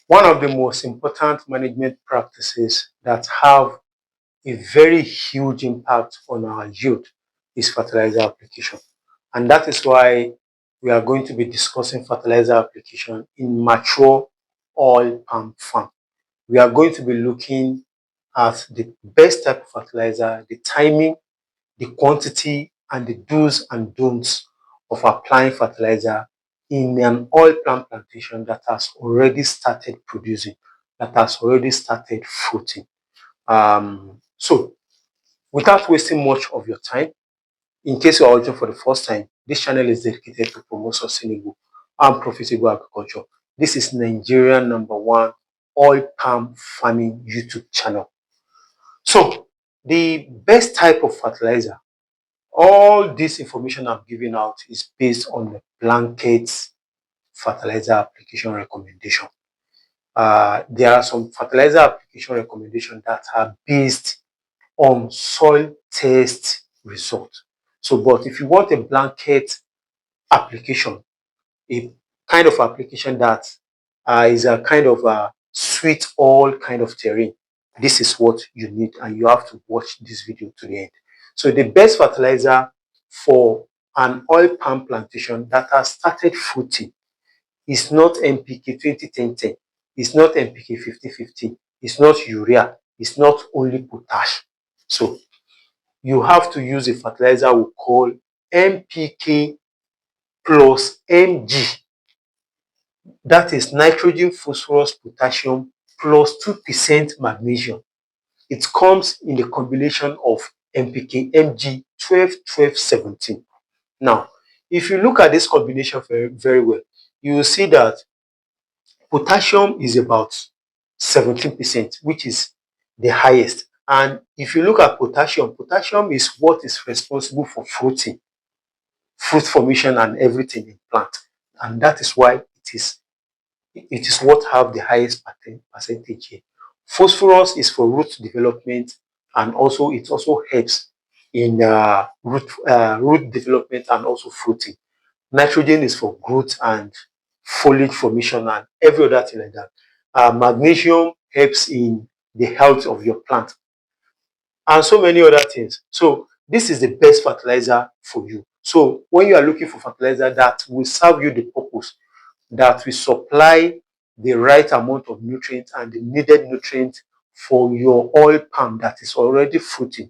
One of the most important management practices that have a very huge impact on our yield is fertilizer application. And that is why we are going to be discussing fertilizer application in mature oil palm farm. We are going to be looking at the best type of fertilizer, the timing, the quantity, and the do's and don'ts of applying fertilizer in an oil palm plantation that has already started producing, that has already started fruiting. So, without wasting much of your time, in case you are watching for the first time, this channel is dedicated to promote sustainable and profitable agriculture. This is Nigeria #1 oil palm farming YouTube channel. So, the best type of fertilizer, all this information I'm giving out is based on the blanket fertilizer application recommendation. There are some fertilizer application recommendations that are based on soil test result. So, but if you want a blanket application, a kind of application that is a kind of a sweet all kind of terrain, this is what you need, and you have to watch this video to the end. So the best fertilizer for an oil palm plantation that has started fruiting is not NPK 20-10-10, it's not NPK 50-50, it's not urea, it's not only potash. So you have to use a fertilizer we call NPK plus Mg. That is nitrogen, phosphorus, potassium plus 2% magnesium. It comes in the combination of NPK, Mg 12-12-17. Now, if you look at this combination very, very well, you will see that potassium is about 17%, which is the highest. And if you look at potassium, potassium is what is responsible for fruiting, fruit formation and everything in plant. And that is why it is what have the highest percentage here. Phosphorus is for root development, and also it also helps in root development and also fruiting. Nitrogen is for growth and foliage formation and every other thing like that. Magnesium helps in the health of your plant and so many other things. So this is the best fertilizer for you. So when you are looking for fertilizer that will serve you the purpose, that will supply the right amount of nutrients and the needed nutrients for your oil palm that is already fruiting,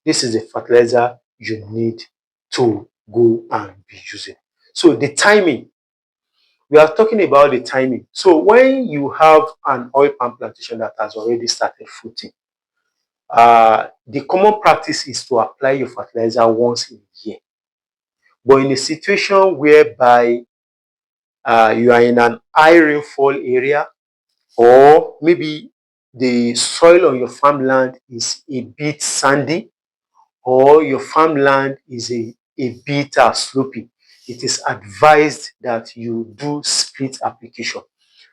this is the fertilizer you need to go and be using. So the timing, we are talking about the timing. So when you have an oil palm plantation that has already started fruiting, the common practice is to apply your fertilizer once in a year. But in a situation whereby you are in an high rainfall area, or maybe the soil on your farmland is a bit sandy, or your farmland is a bit slopy, it is advised that you do split application.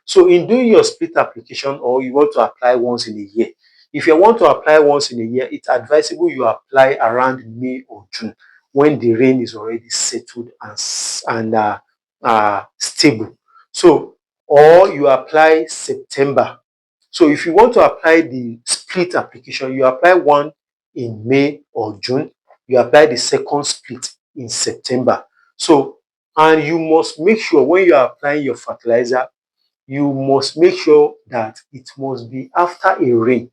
So in doing your split application, or you want to apply once in a year, if you want to apply once in a year, it's advisable you apply around May or June when the rain is already settled and stable. So, or you apply September. So if you want to apply the split application, you apply one in May or June, you apply the second split in September. So, and you must make sure when you are applying your fertilizer, you must make sure that it must be after a rain.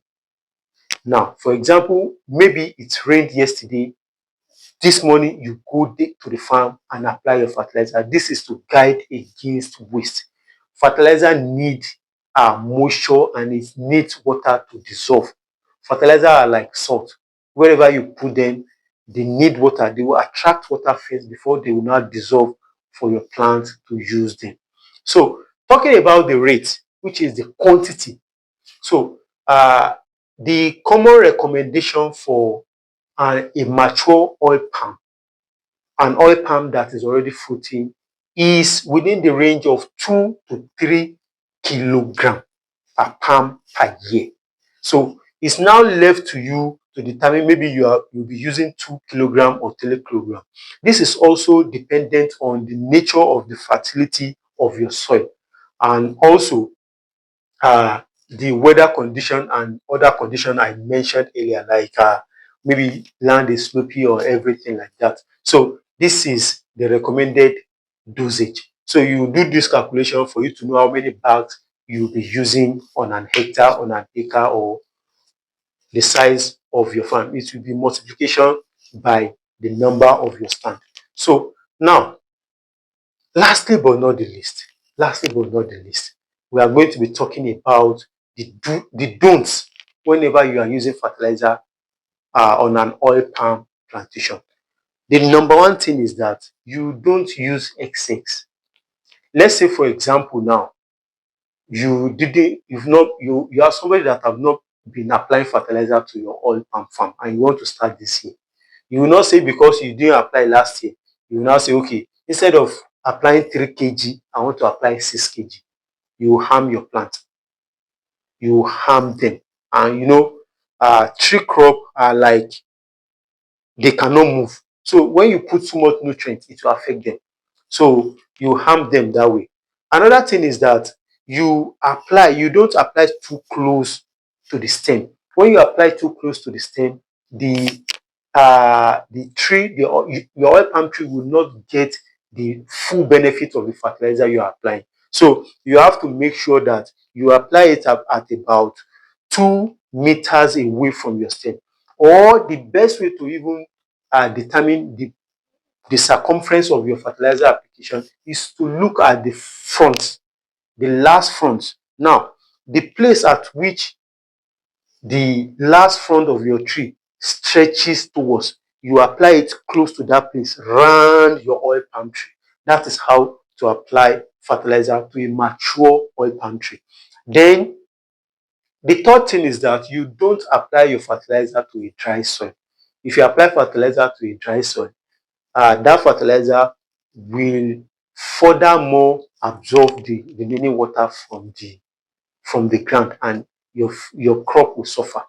Now, for example, maybe it rained yesterday. This morning, you go to the farm and apply your fertilizer. This is to guide against waste. Fertilizer need moisture and it needs water to dissolve. Fertilizer are like salt. Wherever you put them, they need water. They will attract water first before they will not dissolve for your plant to use them. So, talking about the rate, which is the quantity. So, the common recommendation for a mature oil palm, an oil palm that is already fruiting, is within the range of 2 to 3 kilograms per palm per year. So it's now left to you to determine, maybe you'll be using 2 kilograms or 3 kilograms. This is also dependent on the nature of the fertility of your soil, and also the weather condition and other condition I mentioned earlier, like maybe land is slopey or everything like that. So this is the recommended dosage. So you do this calculation for you to know how many bags you'll be using on an hectare, on an acre, or the size of your farm. It will be multiplication by the number of your stand. So now, lastly but not the least, we are going to be talking about the don'ts whenever you are using fertilizer on an oil palm plantation. The number one thing is that you don't use XX. Let's say, for example, now you are somebody that have not been applying fertilizer to your oil palm farm and you want to start this year. You will not say because you didn't apply last year, you will now say, okay, instead of applying 3 kg, I want to apply 6 kg. You will harm your plant. You will harm them. And tree crop are like, they cannot move. So when you put too much nutrients, it will affect them. So you harm them that way. Another thing is that you don't apply too close to the stem. When you apply too close to the stem, your oil palm tree will not get the full benefit of the fertilizer you are applying. So you have to make sure that you apply it at about 2 meters away from your stem. Or the best way to even determine the circumference of your fertilizer application is to look at the front, the last front. Now, the place at which the last front of your tree stretches towards, you apply it close to that place, round your oil palm tree. That is how to apply fertilizer to a mature oil palm tree. Then the third thing is that you don't apply your fertilizer to a dry soil. If you apply fertilizer to a dry soil, that fertilizer will furthermore absorb the remaining water from the ground, and your crop will suffer,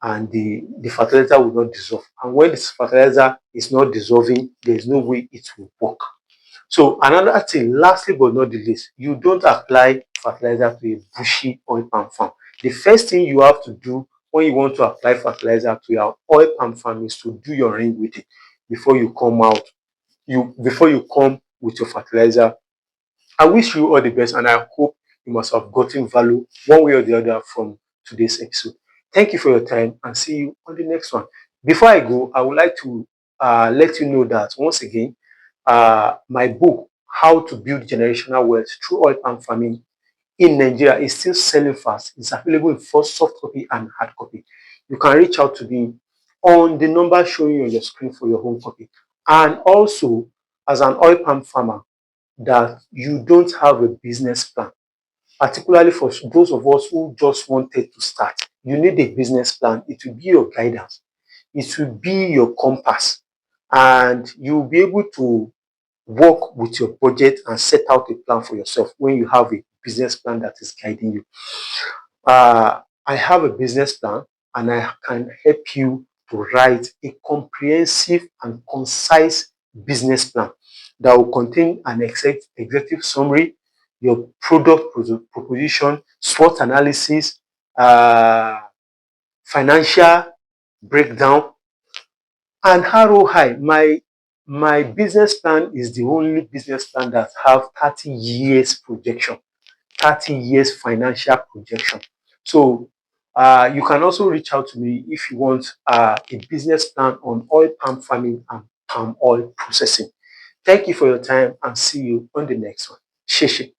and the fertilizer will not dissolve. And when this fertilizer is not dissolving, there is no way it will work. So another thing, lastly but not the least, you don't apply fertilizer to a bushy oil palm farm. The first thing you have to do when you want to apply fertilizer to your oil palm farm is to do your ring with it before you come out. Before you come with your fertilizer. I wish you all the best, and I hope you must have gotten value one way or the other from today's episode. Thank you for your time, and see you on the next one. Before I go, I would like to let you know that once again, my book, How to Build Generational Wealth Through Oil Palm Farming in Nigeria, is still selling fast. It's available in first soft copy and hard copy. You can reach out to me on the number showing on your screen for your home copy. And also, as an oil palm farmer, that you don't have a business plan, particularly for those of us who just wanted to start. You need a business plan. It will be your guidance. It will be your compass. And you'll be able to work with your budget and set out a plan for yourself when you have a business plan that is guiding you. I have a business plan, and I can help you to write a comprehensive and concise business plan that will contain an executive summary, your product proposition, SWOT analysis, financial breakdown, and ROI. My business plan is the only business plan that have 30 years projection. 30 years financial projection. So you can also reach out to me if you want a business plan on oil palm farming and palm oil processing. Thank you for your time, and see you on the next one. Sheshe.